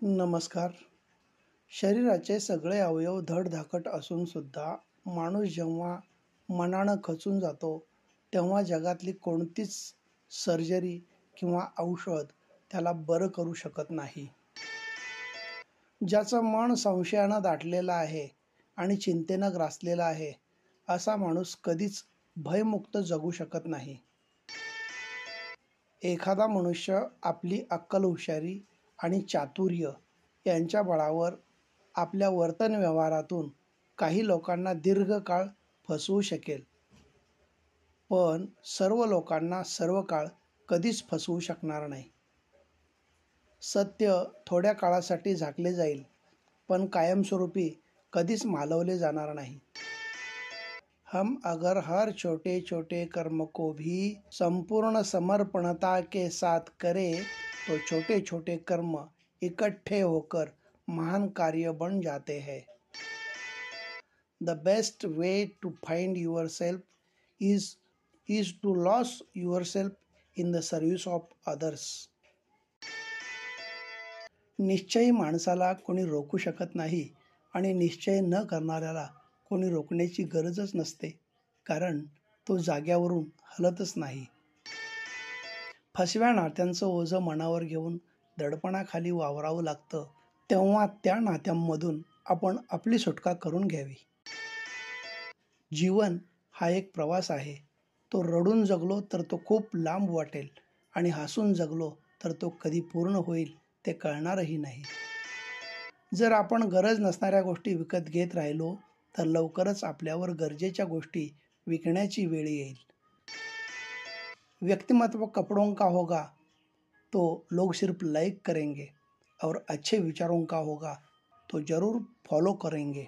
नमस्कार. शरीराचे सगळे अवयव धडधाकट असूनसुद्धा माणूस जेव्हा मनानं खचून जातो, तेव्हा जगातली कोणतीच सर्जरी किंवा औषध त्याला बरं करू शकत नाही. ज्याचं मन संशयानं दाटलेलं आहे आणि चिंतेनं ग्रासलेलं आहे, असा माणूस कधीच भयमुक्त जगू शकत नाही. एखादा मनुष्य आपली अक्कल, हुशारी आणि चातुर्य यांच्या बळावर आपल्या वर्तन व्यवहारातून काही लोकांना दीर्घकाळ फसवू शकेल, पण सर्व लोकांना सर्व काळ कधीच फसवू शकणार नाही. सत्य थोड्या काळासाठी झाकले जाईल, पण कायमस्वरूपी कधीच मालवले जाणार नाही. हम अगर हर छोटे छोटे कर्म को भी संपूर्ण समर्पणता के साथ करें तो छोटे छोटे कर्म इकट्ठे होकर महान कार्य बन जाते हैं. The best way to find yourself is to lose yourself in the service of others. निश्चयी माणसाला कोणी रोखू शकत नाही आणि निश्चय न करणाऱ्याला कोणी रोखण्याची गरजच नसते, कारण तो जाग्यावरून हलतच नाही. फसव्या नात्यांचं ओझं मनावर घेऊन दडपणाखाली वावरावं लागतं, तेव्हा त्या नात्यांमधून आपण आपली सुटका करून घ्यावी. जीवन हा एक प्रवास आहे. तो रडून जगलो तर तो खूप लांब वाटेल आणि हसून जगलो तर तो कधी पूर्ण होईल ते कळणारही नाही. जर आपण गरज नसणाऱ्या गोष्टी विकत घेत राहिलो तर लवकरच आपल्यावर गरजेच्या गोष्टी विकण्याची वेळ येईल. व्यक्तिमत्व कपड़ों का होगा तो लोग सिर्फ लाइक करेंगे और अच्छे विचारों का होगा तो जरूर फॉलो करेंगे.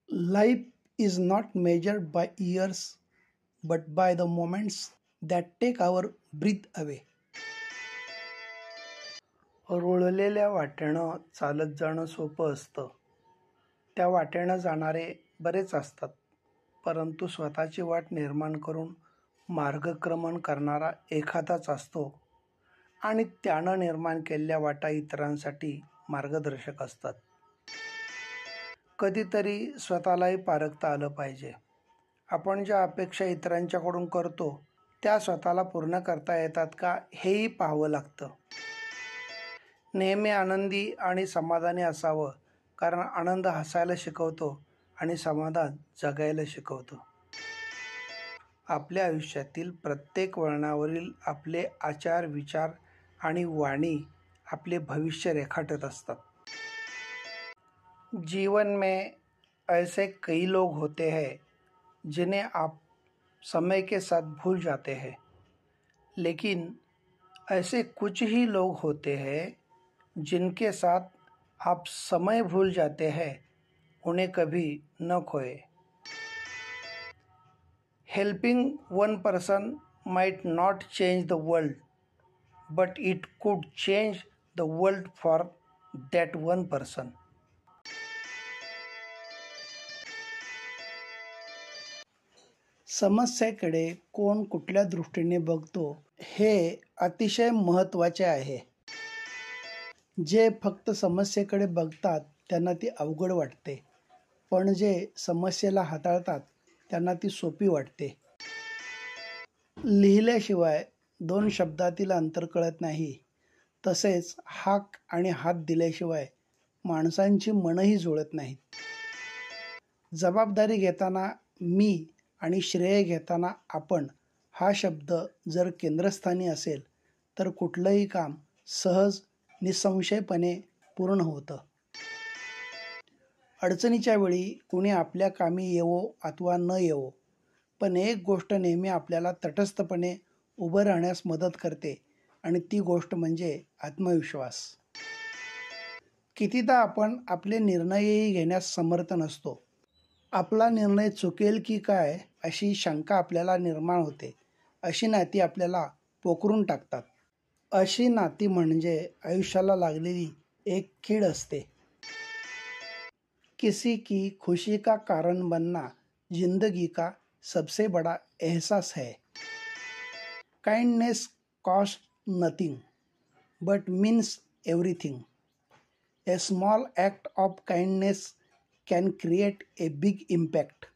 Life is not measured by years but by the moments that take our breath away. रुळलेल्या वाटेनं चालत जाणं सोपं असतं. त्या वाटेनं जाणारे बरेच असतात, परंतु स्वतःची वाट निर्माण करून मार्गक्रमण करणारा एखादाच असतो आणि त्यानं निर्माण केलेल्या वाटा इतरांसाठी मार्गदर्शक असतात. कधीतरी स्वतःलाही पारखता आलं पाहिजे. आपण ज्या अपेक्षा इतरांच्याकडून करतो त्या स्वतःला पूर्ण करता येतात का हेही पाहावं लागतं. नेहमी आनंदी आणि समाधानी असावं, कारण आनंद हसायला शिकवतो आणि समाधान जगायला शिकवतो. आपल्या आयुष्यातील प्रत्येक वळणावरील आपले आचार, विचार आणि वाणी आपले भविष्य रेखाटत असतात. जीवन में ऐसे कई लोग होते हैं जिन्हें आप समय के साथ भूल जाते हैं, लेकिन ऐसे कुछ ही लोग होते हैं जिनके साथ आप समय भूल जाते हैं. उन्हें कभी न खोए. Helping one person might not change the world, but it could change the world for that one person. समस्येकडे कोण कुठल्या दृष्टीने बघतो हे अतिशय महत्त्वाचे आहे. जे फक्त समस्येकडे बघतात त्यांना ती अवघड वाटते, पण जे समस्येला हाताळतात त्यांना ती सोपी वाटते. लिहिल्याशिवाय दोन शब्दातील अंतर कळत नाही, तसेच हाक आणि हात दिल्याशिवाय माणसांची मनही जुळत नाहीत. जबाबदारी घेताना मी आणि श्रेय घेताना आपण हा शब्द जर केंद्रस्थानी असेल तर कुठलंही काम सहज निसंशयपणे पूर्ण होतं. अडचणीच्या वेळी कुणी आपल्या कामी येवो अथवा न येवो, पण एक गोष्ट नेहमी आपल्याला तटस्थपणे उभं राहण्यास मदत करते आणि ती गोष्ट म्हणजे आत्मविश्वास. कितीदा आपण आपले निर्णयही घेण्यास समर्थ नसतो. आपला निर्णय चुकेल की काय अशी शंका आपल्याला निर्माण होते. अशी नाती आपल्याला पोखरून टाकतात. अशी नाती म्हणजे आयुष्याला लागलेली एक कीड असते. किसी की खुशी का कारण बनना जिंदगी का सबसे बड़ा एहसास है. Kindness cost nothing but means everything. A small act of kindness can create a big impact.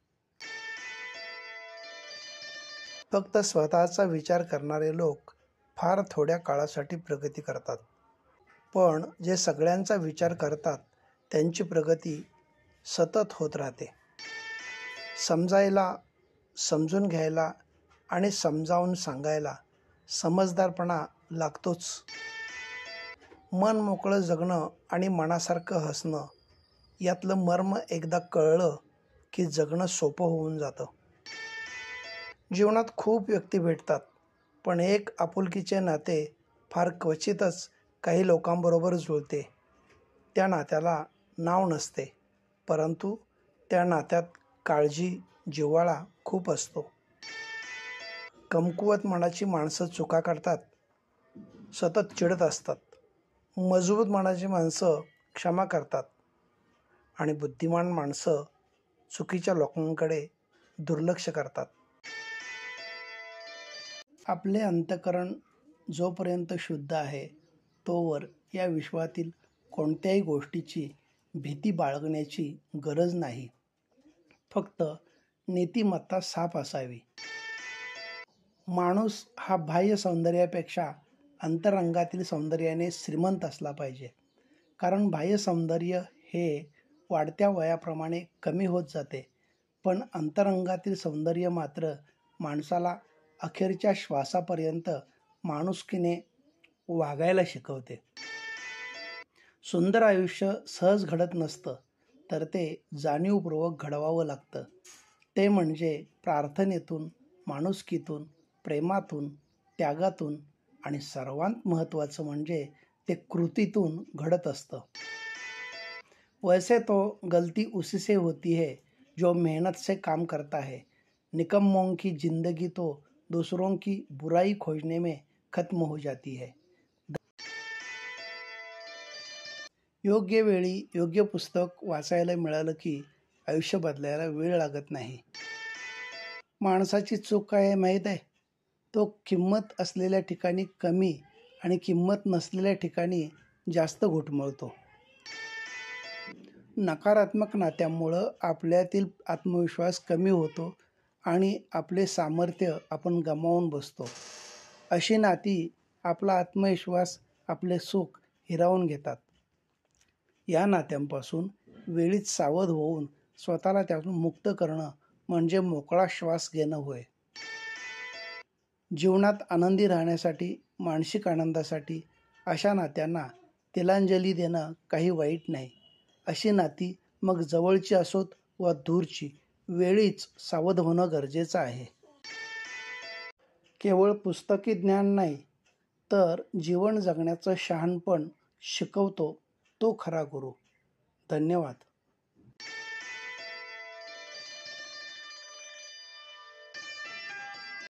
फक्त स्वतःचा विचार करणारे लोक फार थोड्या काळासाठी प्रगती करतात, पण जे सगळ्यांचा विचार करतात त्यांची प्रगती सतत होत राहते. समजायला, समजून घ्यायला आणि समजावून सांगायला समजदारपणा लागतोच. मन मोकळं जगणं आणि मनासारखं हसणं यातलं मर्म एकदा कळलं की जगणं सोपं होऊन जातं. जीवनात खूप व्यक्ती भेटतात, पण एक आपुलकीचे नाते फार क्वचितच काही लोकांबरोबर जुळते. त्या नात्याला नाव नसते, परंतु त्या नात्यात काळजी, जिव्हाळा खूप असतो. कमकुवत मनाची माणसं चुका करतात, सतत चिडत असतात. मजबूत मनाची माणसं क्षमा करतात आणि बुद्धिमान माणसं चुकीच्या लोकांकडे दुर्लक्ष करतात. आपले अंतःकरण जोपर्यंत शुद्ध आहे तोवर या विश्वातील कोणत्याही गोष्टीची भीती बाळगण्याची गरज नाही. फक्त नीतिमत्ता साफ असावी. माणूस हा बाह्य सौंदर्यापेक्षा अंतरंगातील सौंदर्याने श्रीमंत असला पाहिजे, कारण बाह्य सौंदर्य हे वाढत्या वयाप्रमाणे कमी होत जाते, पण अंतरंगातील सौंदर्य मात्र माणसाला अखेरच्या श्वासापर्यंत माणुसकीने वागायला शिकवते. सुंदर आयुष्य सहज घडत नसतं, तर ते जाणीवपूर्वक घडवावं लागतं. ते म्हणजे प्रार्थनेतून, माणुसकीतून, प्रेमातून, त्यागातून आणि सर्वात महत्त्वाचं म्हणजे ते कृतीतून घडत असतं. वैसे तो गलती उसी से होती है जो मेहनत से काम करता है. निकम्मों की जिंदगी तो दूसरों की बुराई खोजने में खत्म हो जाती है. योग्य वेळी योग्य पुस्तक वाचायला मिळालं की आयुष्य बदलायला वेळ लागत नाही. माणसाची चूक काय आहे माहीत आहे? तो किंमत असलेल्या ठिकाणी कमी आणि किंमत नसलेल्या ठिकाणी जास्त घुटमळतो. नकारात्मक नात्यामुळं आपल्यातील आत्मविश्वास कमी होतो आणि आपले सामर्थ्य आपण गमावून बसतो. अशी नाती आपला आत्मविश्वास, आपले सुख हिरावून घेतात. या नात्यांपासून वेळीच सावध होऊन स्वतःला त्यातून मुक्त करणं म्हणजे मोकळा श्वास घेणं होय. जीवनात आनंदी राहण्यासाठी, मानसिक आनंदासाठी अशा नात्यांना तिलांजली देणं काही वाईट नाही. अशी नाती मग जवळची असोत वा दूरची, वेळीच सावध होणं गरजेचं आहे. केवळ पुस्तकी ज्ञान नाही, तर जीवन जगण्याचं शहाणपण शिकवतो तो खरा गुरु. धन्यवाद.